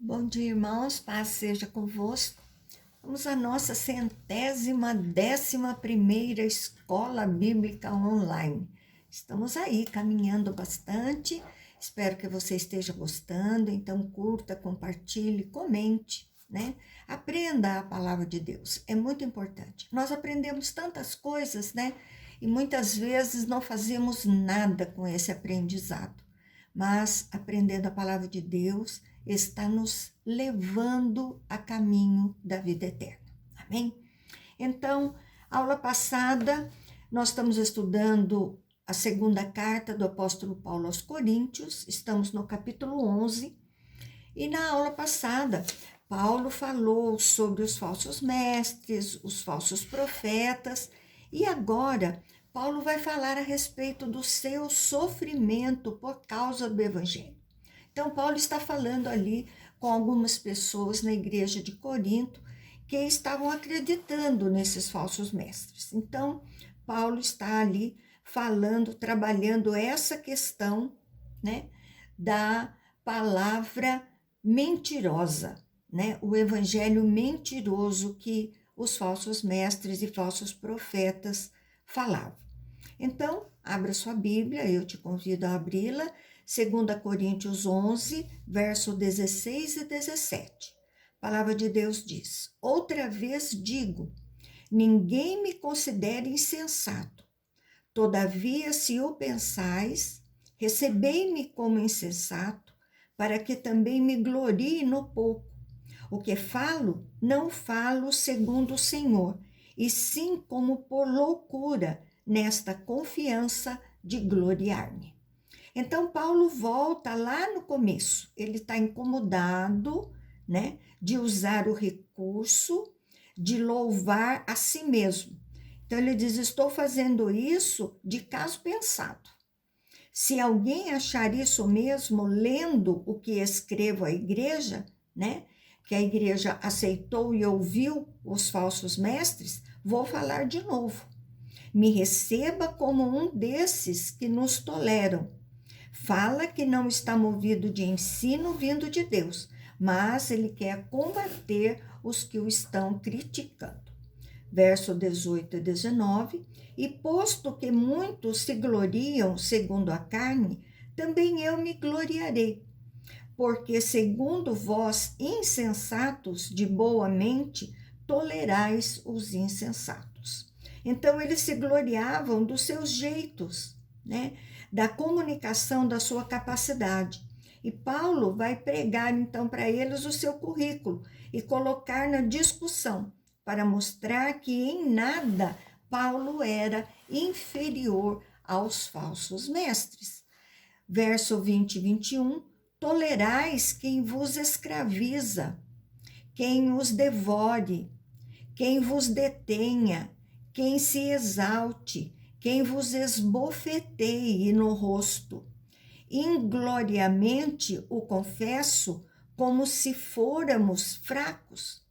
Bom dia, irmãos, paz seja convosco. Vamos à nossa 111ª Escola Bíblica Online. Estamos aí caminhando bastante, espero que você esteja gostando, então curta, compartilhe, comente, né? Aprenda a palavra de Deus, é muito importante. Nós aprendemos tantas coisas, né? E muitas vezes não fazemos nada com esse aprendizado, mas aprendendo a palavra de Deus, está nos levando a caminho da vida eterna. Amém? Então, aula passada, nós estamos estudando a segunda carta do apóstolo Paulo aos Coríntios, estamos no capítulo 11, e na aula passada, Paulo falou sobre os falsos mestres, os falsos profetas, e agora Paulo vai falar a respeito do seu sofrimento por causa do evangelho. Então, Paulo está falando ali com algumas pessoas na igreja de Corinto que estavam acreditando nesses falsos mestres. Então, Paulo está ali falando, trabalhando essa questão, né, da palavra mentirosa, né, o evangelho mentiroso que os falsos mestres e falsos profetas falavam. Então, abra sua Bíblia, eu te convido a abri-la, 2 Coríntios 11, verso 16 e 17. A palavra de Deus diz: outra vez digo, ninguém me considere insensato. Todavia, se o pensais, recebei-me como insensato, para que também me glorie no pouco. O que falo, não falo segundo o Senhor, e sim como por loucura, nesta confiança de gloriar-me. Então, Paulo volta lá no começo, ele está incomodado, né, de usar o recurso de louvar a si mesmo. Então, ele diz: estou fazendo isso de caso pensado. Se alguém achar isso mesmo, lendo o que escrevo à igreja, né, que a igreja aceitou e ouviu os falsos mestres, vou falar de novo. Me receba como um desses que nos toleram. Fala que não está movido de ensino vindo de Deus, mas ele quer combater os que o estão criticando. Verso 18 e 19, e posto que muitos se gloriam segundo a carne, também eu me gloriarei, porque segundo vós insensatos de boa mente, tolerais os insensatos. Então eles se gloriavam dos seus jeitos, né? Da comunicação da sua capacidade. E Paulo vai pregar então para eles o seu currículo e colocar na discussão para mostrar que em nada Paulo era inferior aos falsos mestres. Verso 20 e 21, tolerais quem vos escraviza, quem os devore, quem vos detenha, quem se exalte, quem vos esbofeteie no rosto. Ingloriamente o confesso, como se fôramos fracos.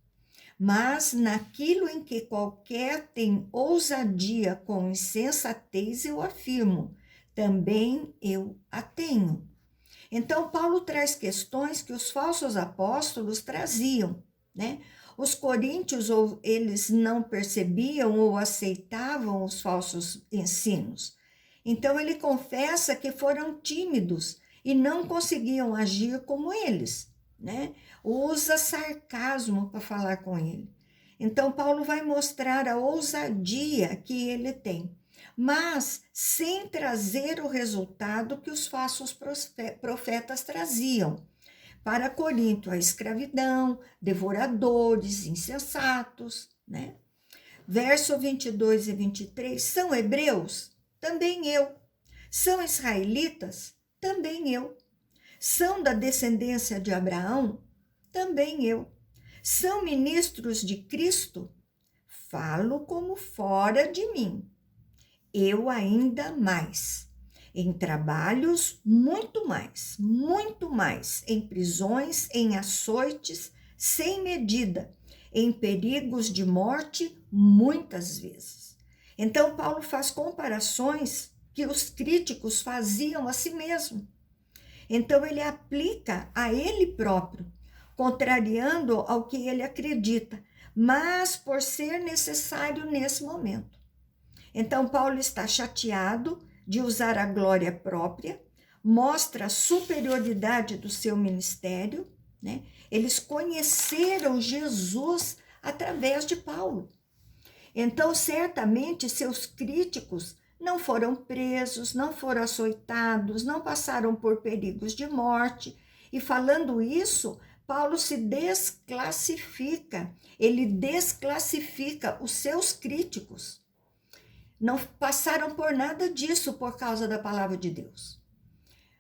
Mas naquilo em que qualquer tem ousadia com insensatez, eu afirmo, também eu a tenho. Então, Paulo traz questões que os falsos apóstolos traziam, né? Os coríntios, ou eles não percebiam ou aceitavam os falsos ensinos. Então, ele confessa que foram tímidos e não conseguiam agir como eles, né? Usa sarcasmo para falar com ele. Então, Paulo vai mostrar a ousadia que ele tem, mas sem trazer o resultado que os falsos profetas traziam. Para Corinto, a escravidão, devoradores, insensatos, né? Verso 22 e 23, são hebreus? Também eu. São israelitas? Também eu. São da descendência de Abraão? Também eu. São ministros de Cristo? Falo como fora de mim. Eu ainda mais. Em trabalhos, muito mais, em prisões, em açoites, sem medida, em perigos de morte, muitas vezes. Então, Paulo faz comparações que os críticos faziam a si mesmo. Então, ele aplica a ele próprio, contrariando ao que ele acredita, mas por ser necessário nesse momento. Então, Paulo está chateado de usar a glória própria, mostra a superioridade do seu ministério, né? Eles conheceram Jesus através de Paulo. Então, certamente, seus críticos não foram presos, não foram açoitados, não passaram por perigos de morte. E falando isso, Paulo se desclassifica, ele desclassifica os seus críticos. Não passaram por nada disso por causa da palavra de Deus.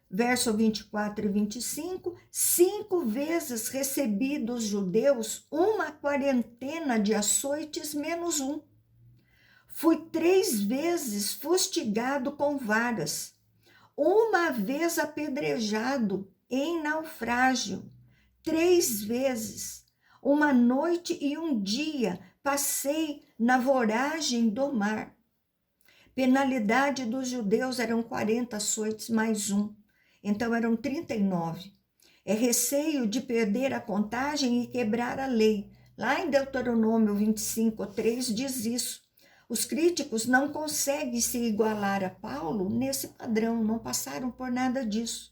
Verso 24 e 25, 5 vezes recebi dos judeus uma quarentena de açoites menos um. Fui 3 vezes fustigado com varas, uma vez apedrejado em naufrágio, 3 vezes. Uma noite e um dia passei na voragem do mar. Penalidade dos judeus eram 40 açoites mais um. Então eram 39. É receio de perder a contagem e quebrar a lei. Lá em Deuteronômio 25:3 diz isso. Os críticos não conseguem se igualar a Paulo nesse padrão, não passaram por nada disso.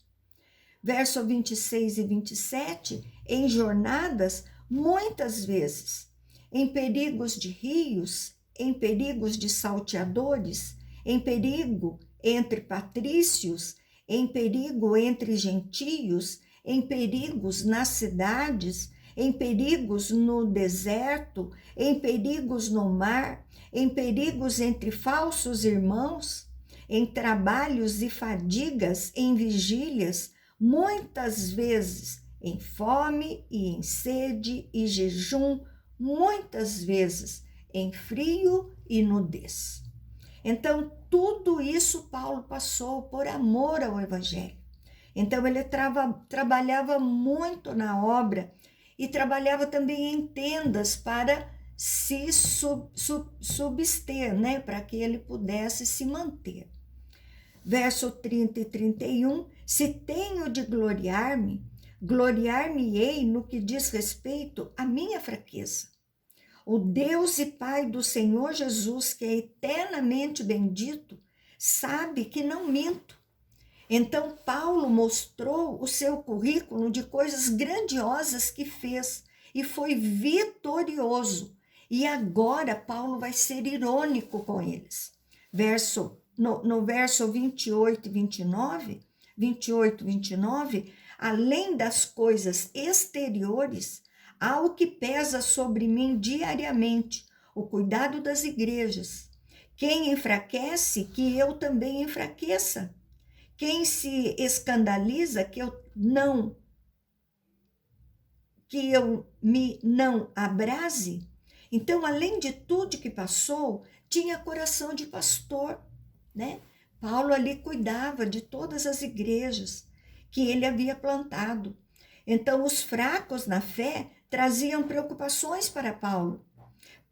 Verso 26 e 27, em jornadas, muitas vezes, em perigos de rios, em perigos de salteadores, em perigo entre patrícios, em perigo entre gentios, em perigos nas cidades, em perigos no deserto, em perigos no mar, em perigos entre falsos irmãos, em trabalhos e fadigas, em vigílias, muitas vezes em fome e em sede e jejum, muitas vezes em frio e nudez. Então, tudo isso Paulo passou por amor ao Evangelho. Então, ele trabalhava muito na obra e trabalhava também em tendas para se subster, né? Para que ele pudesse se manter. Verso 30 e 31, se tenho de gloriar-me, gloriar-me-ei no que diz respeito à minha fraqueza. O Deus e Pai do Senhor Jesus, que é eternamente bendito, sabe que não minto. Então, Paulo mostrou o seu currículo de coisas grandiosas que fez e foi vitorioso. E agora, Paulo vai ser irônico com eles. No verso 28 e 29, além das coisas exteriores, há o que pesa sobre mim diariamente, o cuidado das igrejas. Quem enfraquece, que eu também enfraqueça. Quem se escandaliza, que eu me não abrase. Então, além de tudo que passou, tinha coração de pastor, né? Paulo ali cuidava de todas as igrejas que ele havia plantado. Então, os fracos na fé traziam preocupações para Paulo.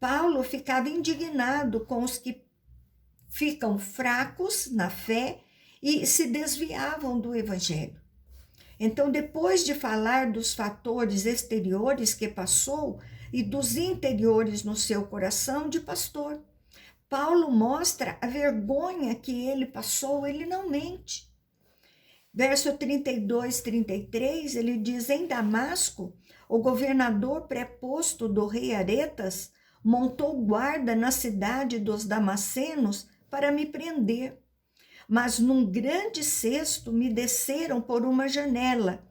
Paulo ficava indignado com os que ficam fracos na fé e se desviavam do evangelho. Então, depois de falar dos fatores exteriores que passou e dos interiores no seu coração de pastor, Paulo mostra a vergonha que ele passou, ele não mente. Verso 32, 33, ele diz, em Damasco, o governador preposto do rei Aretas montou guarda na cidade dos Damascenos para me prender. Mas num grande cesto me desceram por uma janela,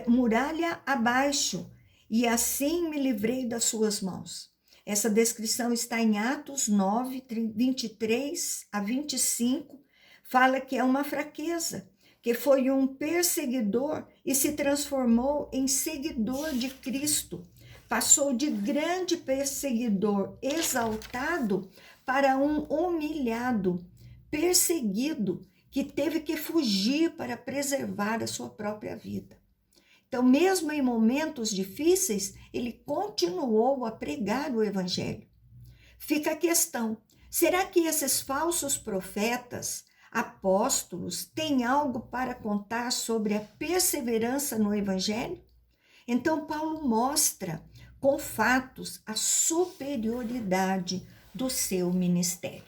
muralha abaixo, e assim me livrei das suas mãos. Essa descrição está em Atos 9, 23 a 25, fala que é uma fraqueza, que foi um perseguidor e se transformou em seguidor de Cristo. Passou de grande perseguidor exaltado para um humilhado, perseguido, que teve que fugir para preservar a sua própria vida. Então, mesmo em momentos difíceis, ele continuou a pregar o evangelho. Fica a questão, será que esses falsos profetas, apóstolos têm algo para contar sobre a perseverança no Evangelho? Então, Paulo mostra com fatos a superioridade do seu ministério.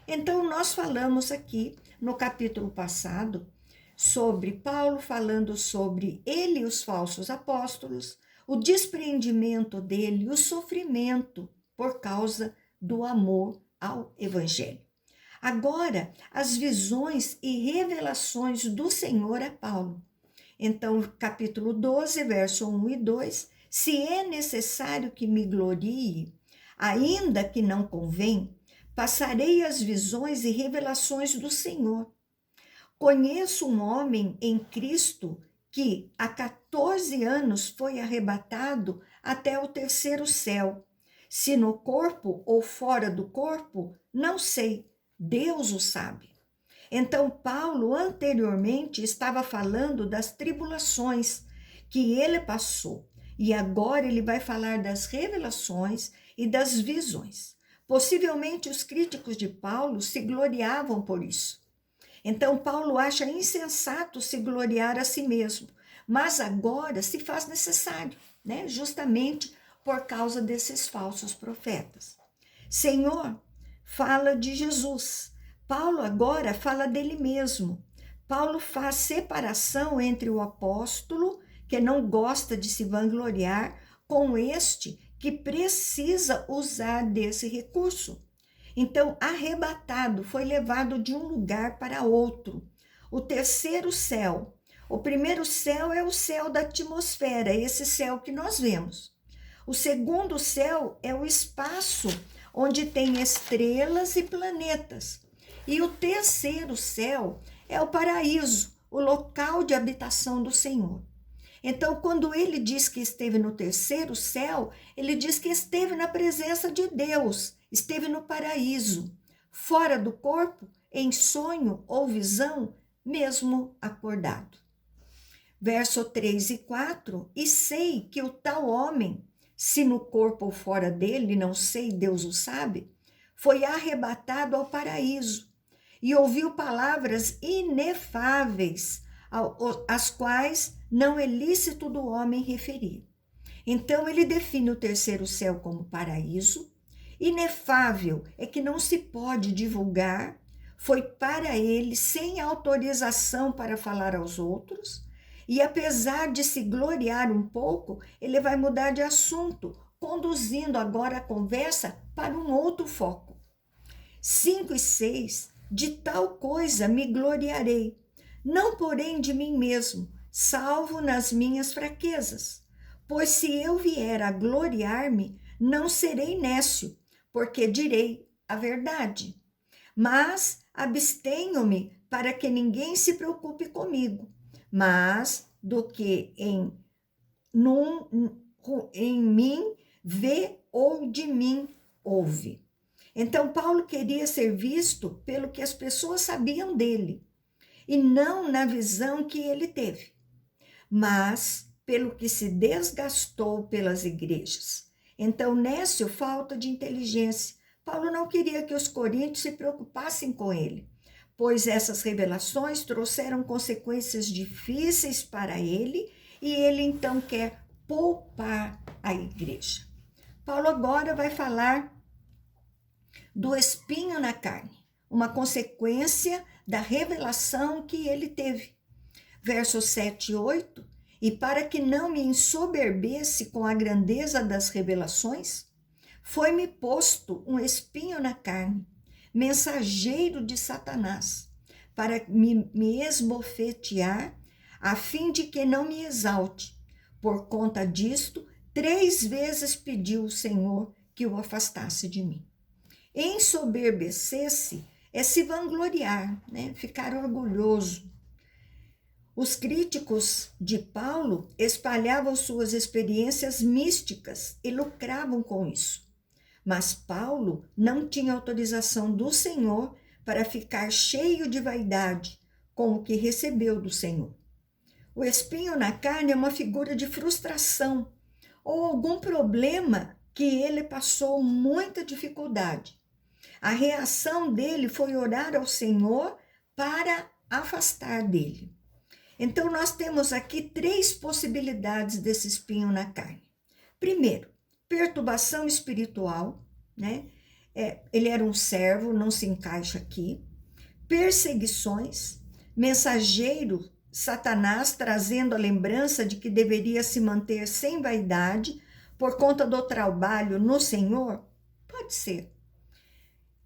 Então, nós falamos aqui no capítulo passado sobre Paulo falando sobre ele e os falsos apóstolos, o despreendimento dele, o sofrimento por causa do amor ao Evangelho. Agora, as visões e revelações do Senhor a Paulo. Então, capítulo 12, verso 1 e 2, se é necessário que me glorie, ainda que não convém, passarei as visões e revelações do Senhor. Conheço um homem em Cristo que há 14 anos foi arrebatado até o terceiro céu. Se no corpo ou fora do corpo, não sei, Deus o sabe. Então, Paulo anteriormente estava falando das tribulações que ele passou, e agora ele vai falar das revelações e das visões. Possivelmente os críticos de Paulo se gloriavam por isso. Então, Paulo acha insensato se gloriar a si mesmo, mas agora se faz necessário, né? Justamente por causa desses falsos profetas. Senhor, fala de Jesus. Paulo agora fala dele mesmo. Paulo faz separação entre o apóstolo, que não gosta de se vangloriar, com este que precisa usar desse recurso. Então, arrebatado, foi levado de um lugar para outro. O terceiro céu. O primeiro céu é o céu da atmosfera, esse céu que nós vemos. O segundo céu é o espaço, onde tem estrelas e planetas. E o terceiro céu é o paraíso, o local de habitação do Senhor. Então, quando ele diz que esteve no terceiro céu, ele diz que esteve na presença de Deus, esteve no paraíso, fora do corpo, em sonho ou visão, mesmo acordado. Verso 3 e 4, e sei que o tal homem, se no corpo ou fora dele, não sei, Deus o sabe, foi arrebatado ao paraíso e ouviu palavras inefáveis, as quais não é lícito do homem referir. Então, ele define o terceiro céu como paraíso. Inefável é que não se pode divulgar, foi para ele sem autorização para falar aos outros, e apesar de se gloriar um pouco, ele vai mudar de assunto, conduzindo agora a conversa para um outro foco. 5 e 6, de tal coisa me gloriarei, não porém de mim mesmo, salvo nas minhas fraquezas. Pois se eu vier a gloriar-me, não serei nécio, porque direi a verdade. Mas abstenho-me para que ninguém se preocupe comigo, mas do que em mim vê ou de mim ouve. Então, Paulo queria ser visto pelo que as pessoas sabiam dele, e não na visão que ele teve, mas pelo que se desgastou pelas igrejas. Então, nécio, falta de inteligência. Paulo não queria que os coríntios se preocupassem com ele, pois essas revelações trouxeram consequências difíceis para ele, e ele então quer poupar a igreja. Paulo agora vai falar do espinho na carne, uma consequência da revelação que ele teve. Versos 7 e 8, e para que não me ensoberbesse com a grandeza das revelações, foi-me posto um espinho na carne, mensageiro de Satanás, para me esbofetear, a fim de que não me exalte. Por conta disto, 3 vezes pediu o Senhor que o afastasse de mim. Ensoberbecer-se é se vangloriar, né? Ficar orgulhoso. Os críticos de Paulo espalhavam suas experiências místicas e lucravam com isso. Mas Paulo não tinha autorização do Senhor para ficar cheio de vaidade com o que recebeu do Senhor. O espinho na carne é uma figura de frustração ou algum problema que ele passou muita dificuldade. A reação dele foi orar ao Senhor para afastar dele. Então, nós temos aqui 3 possibilidades desse espinho na carne. Primeiro, perturbação espiritual, né? Ele era um servo, não se encaixa aqui. Perseguições, mensageiro, Satanás trazendo a lembrança de que deveria se manter sem vaidade por conta do trabalho no Senhor? Pode ser.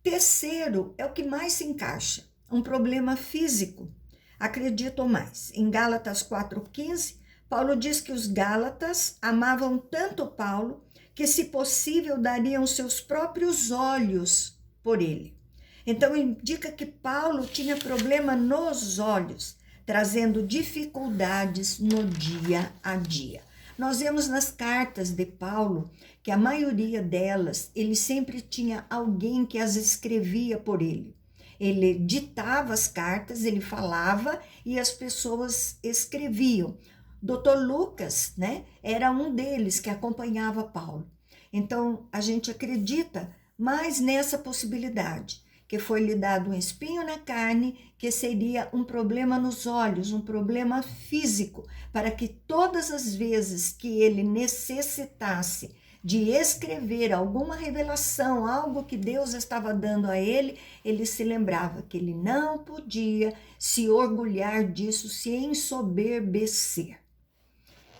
Terceiro, é o que mais se encaixa, um problema físico. Acredito mais. Em Gálatas 4,15, Paulo diz que os gálatas amavam tanto Paulo que, se possível, dariam seus próprios olhos por ele. Então, indica que Paulo tinha problema nos olhos, trazendo dificuldades no dia a dia. Nós vemos nas cartas de Paulo que a maioria delas, ele sempre tinha alguém que as escrevia por ele. Ele ditava as cartas, ele falava e as pessoas escreviam. Dr. Lucas, né, era um deles que acompanhava Paulo. Então, a gente acredita mais nessa possibilidade, que foi lhe dado um espinho na carne, que seria um problema nos olhos, um problema físico, para que todas as vezes que ele necessitasse de escrever alguma revelação, algo que Deus estava dando a ele, ele se lembrava que ele não podia se orgulhar disso, se ensoberbecer.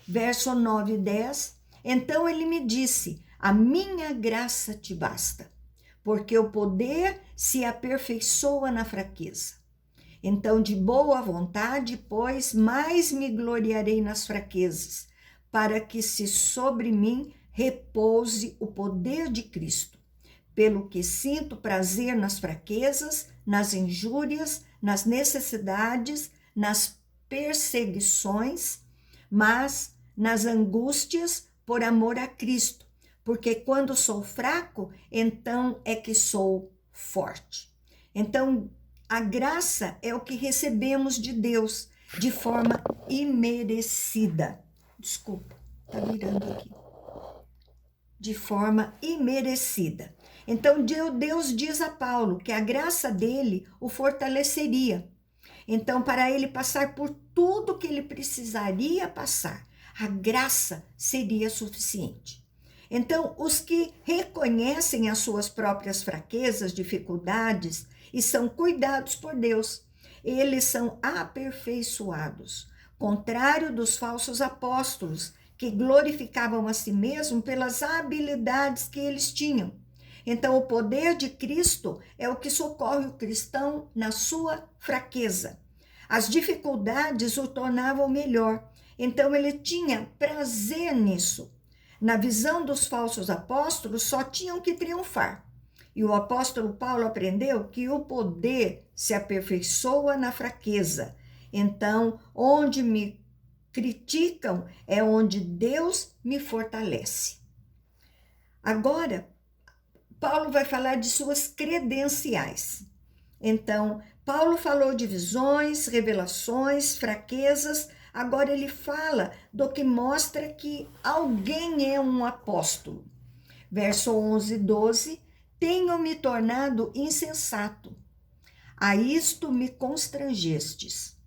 Verso 9 e 10, então ele me disse, a minha graça te basta, porque o poder se aperfeiçoa na fraqueza. Então, de boa vontade, pois, mais me gloriarei nas fraquezas, para que se sobre mim repouse o poder de Cristo. Pelo que sinto prazer nas fraquezas, nas injúrias, nas necessidades, nas perseguições, mas nas angústias por amor a Cristo, porque quando sou fraco, então é que sou forte. Então, a graça é o que recebemos de Deus de forma imerecida. Desculpa, tá virando aqui. De forma imerecida. Então, Deus diz a Paulo que a graça dele o fortaleceria. Então, para ele passar por tudo que ele precisaria passar, a graça seria suficiente. Então, os que reconhecem as suas próprias fraquezas, dificuldades e são cuidados por Deus, eles são aperfeiçoados, contrário dos falsos apóstolos, que glorificavam a si mesmos pelas habilidades que eles tinham. Então, o poder de Cristo é o que socorre o cristão na sua fraqueza. As dificuldades o tornavam melhor, então ele tinha prazer nisso. Na visão dos falsos apóstolos, só tinham que triunfar. E o apóstolo Paulo aprendeu que o poder se aperfeiçoa na fraqueza. Então, onde me criticam é onde Deus me fortalece. Agora, Paulo vai falar de suas credenciais. Então, Paulo falou de visões, revelações, fraquezas. Agora ele fala do que mostra que alguém é um apóstolo. Verso 11 e 12, tenho me tornado insensato. A isto me constrangestes.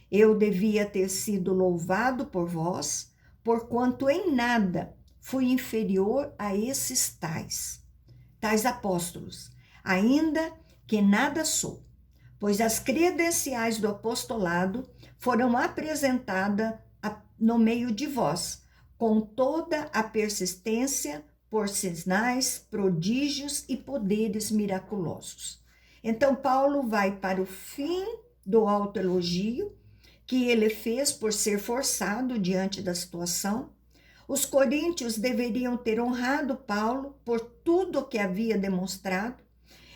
Eu devia ter sido louvado por vós, porquanto em nada fui inferior a esses tais apóstolos, ainda que nada sou, pois as credenciais do apostolado foram apresentadas no meio de vós, com toda a persistência por sinais, prodígios e poderes miraculosos. Então, Paulo vai para o fim do autoelogio que ele fez por ser forçado diante da situação. Os coríntios deveriam ter honrado Paulo por tudo que havia demonstrado,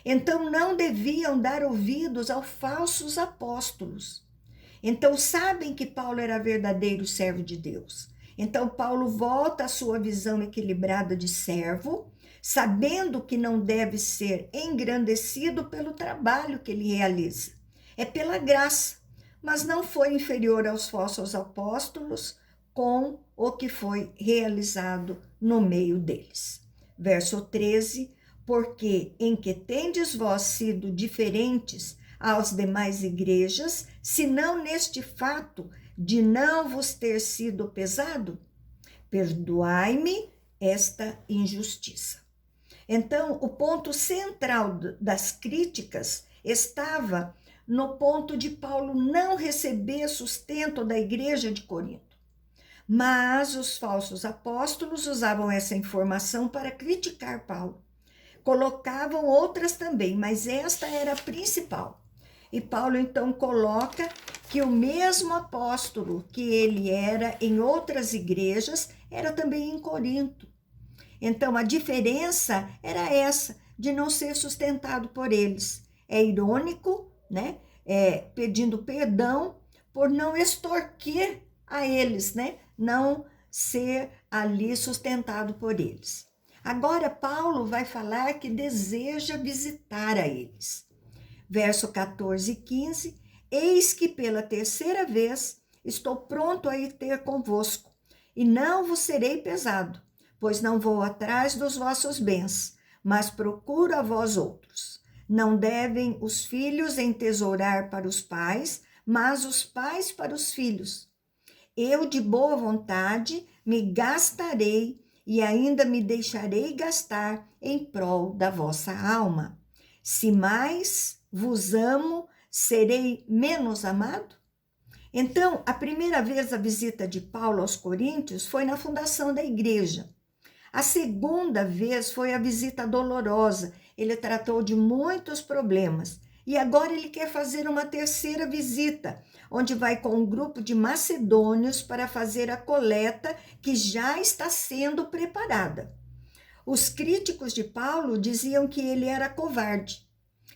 então não deviam dar ouvidos aos falsos apóstolos. Então sabem que Paulo era verdadeiro servo de Deus. Então Paulo volta à sua visão equilibrada de servo, sabendo que não deve ser engrandecido pelo trabalho que ele realiza. É pela graça, mas não foi inferior aos falsos apóstolos com o que foi realizado no meio deles. Verso 13, porque em que tendes vós sido diferentes, às demais igrejas, senão neste fato de não vos ter sido pesado? Perdoai-me esta injustiça. Então, o ponto central das críticas estava no ponto de Paulo não receber sustento da igreja de Corinto. Mas os falsos apóstolos usavam essa informação para criticar Paulo. Colocavam outras também, mas esta era a principal. E Paulo então coloca que o mesmo apóstolo que ele era em outras igrejas, era também em Corinto. Então a diferença era essa, de não ser sustentado por eles. É irônico, né? Pedindo perdão por não extorquir a eles, né? Não ser ali sustentado por eles. Agora Paulo vai falar que deseja visitar a eles. Verso 14 e 15, eis que pela terceira vez estou pronto a ir ter convosco, e não vos serei pesado, pois não vou atrás dos vossos bens, mas procuro a vós outros. Não devem os filhos entesourar para os pais, mas os pais para os filhos. Eu de boa vontade me gastarei e ainda me deixarei gastar em prol da vossa alma. Se mais vos amo, serei menos amado? Então, a primeira vez a visita de Paulo aos Coríntios foi na fundação da igreja. A segunda vez foi a visita dolorosa. Ele tratou de muitos problemas. E agora ele quer fazer uma terceira visita, onde vai com um grupo de macedônios para fazer a coleta que já está sendo preparada. Os críticos de Paulo diziam que ele era covarde,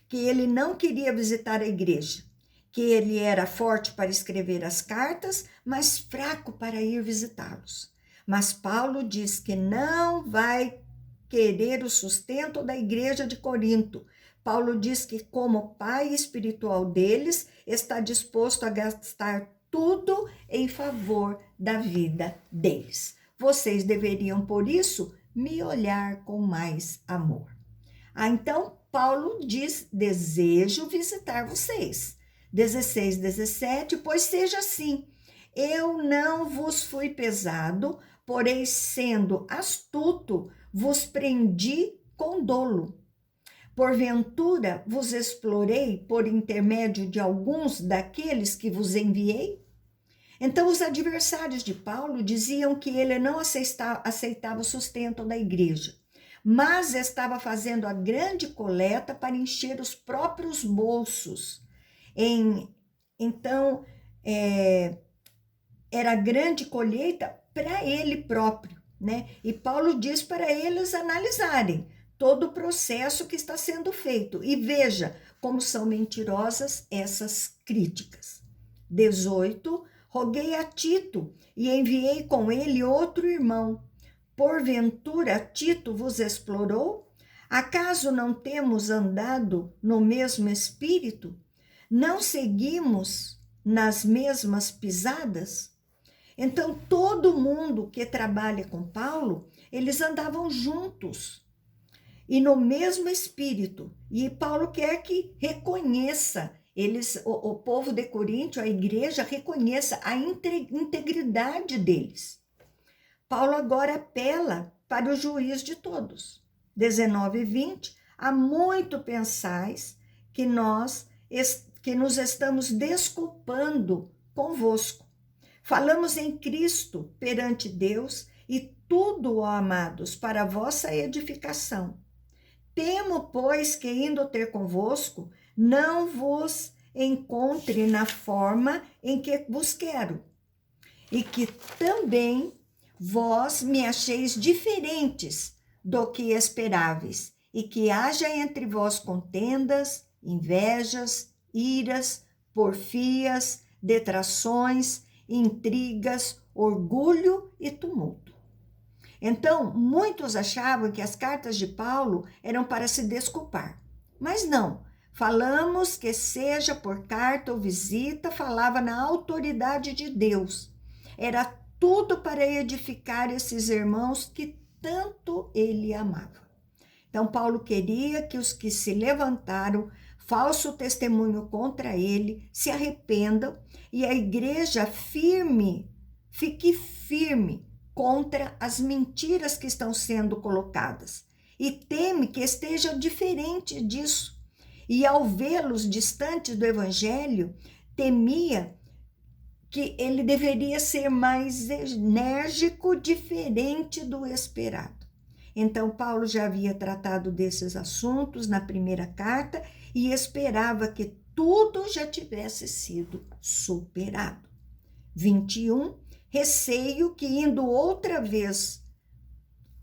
que ele não queria visitar a igreja, que ele era forte para escrever as cartas, mas fraco para ir visitá-los. Mas Paulo diz que não vai querer o sustento da igreja de Corinto. Paulo diz que, como pai espiritual deles, está disposto a gastar tudo em favor da vida deles. Vocês deveriam, por isso, me olhar com mais amor. Então, Paulo diz, desejo visitar vocês. 16, 17, pois seja assim. Eu não vos fui pesado, porém, sendo astuto, vos prendi com dolo. Porventura vos explorei por intermédio de alguns daqueles que vos enviei? Então, os adversários de Paulo diziam que ele não aceitava o sustento da igreja, mas estava fazendo a grande coleta para encher os próprios bolsos. Então, era grande colheita para ele próprio, né? E Paulo diz para eles analisarem todo o processo que está sendo feito. E veja como são mentirosas essas críticas. 18, roguei a Tito e enviei com ele outro irmão. Porventura Tito vos explorou? Acaso não temos andado no mesmo espírito? Não seguimos nas mesmas pisadas? Então, todo mundo que trabalha com Paulo, eles andavam juntos e no mesmo espírito. E Paulo quer que reconheça, o povo de Corinto, a igreja, reconheça a integridade deles. Paulo agora apela para o juiz de todos. 19 e 20, há muito pensais que nos estamos desculpando convosco. Falamos em Cristo perante Deus e tudo, ó amados, para a vossa edificação. Temo, pois, que indo ter convosco, não vos encontre na forma em que vos quero, e que também vós me acheis diferentes do que esperáveis, e que haja entre vós contendas, invejas, iras, porfias, detrações, intrigas, orgulho e tumulto. Então, muitos achavam que as cartas de Paulo eram para se desculpar. Mas não, falamos que seja por carta ou visita, falava na autoridade de Deus. Era tudo para edificar esses irmãos que tanto ele amava. Então, Paulo queria que os que se levantaram falso testemunho contra ele, se arrependam e a igreja fique firme contra as mentiras que estão sendo colocadas e teme que esteja diferente disso. E ao vê-los distantes do evangelho, temia que ele deveria ser mais enérgico, diferente do esperado. Então, Paulo já havia tratado desses assuntos na primeira carta e esperava que tudo já tivesse sido superado. 21, receio que indo outra vez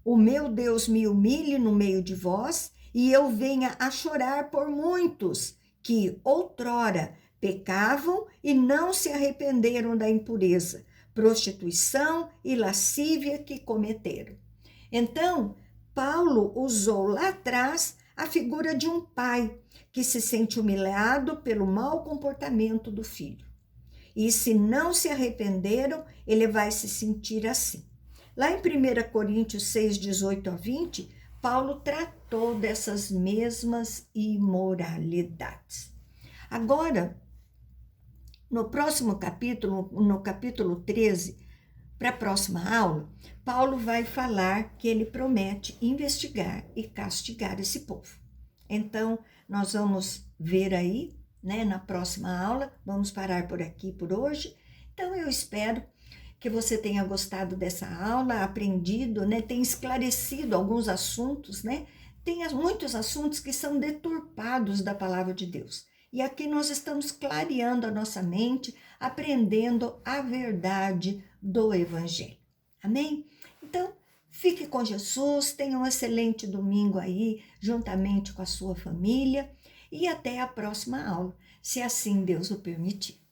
o meu Deus me humilhe no meio de vós e eu venha a chorar por muitos que outrora pecavam e não se arrependeram da impureza, prostituição e lascívia que cometeram. Então, Paulo usou lá atrás a figura de um pai que se sente humilhado pelo mau comportamento do filho. E se não se arrependeram, ele vai se sentir assim. Lá em 1 Coríntios 6, 18 a 20, Paulo tratou dessas mesmas imoralidades. Agora, no próximo capítulo, no capítulo 13, para a próxima aula, Paulo vai falar que ele promete investigar e castigar esse povo. Então, nós vamos ver aí, né, na próxima aula. Vamos parar por aqui por hoje. Então, eu espero que você tenha gostado dessa aula, aprendido, né, tenha esclarecido alguns assuntos, né? Tem muitos assuntos que são deturpados da palavra de Deus. E aqui nós estamos clareando a nossa mente, aprendendo a verdade do Evangelho. Amém? Então, fique com Jesus, tenha um excelente domingo aí, juntamente com a sua família, e até a próxima aula, se assim Deus o permitir.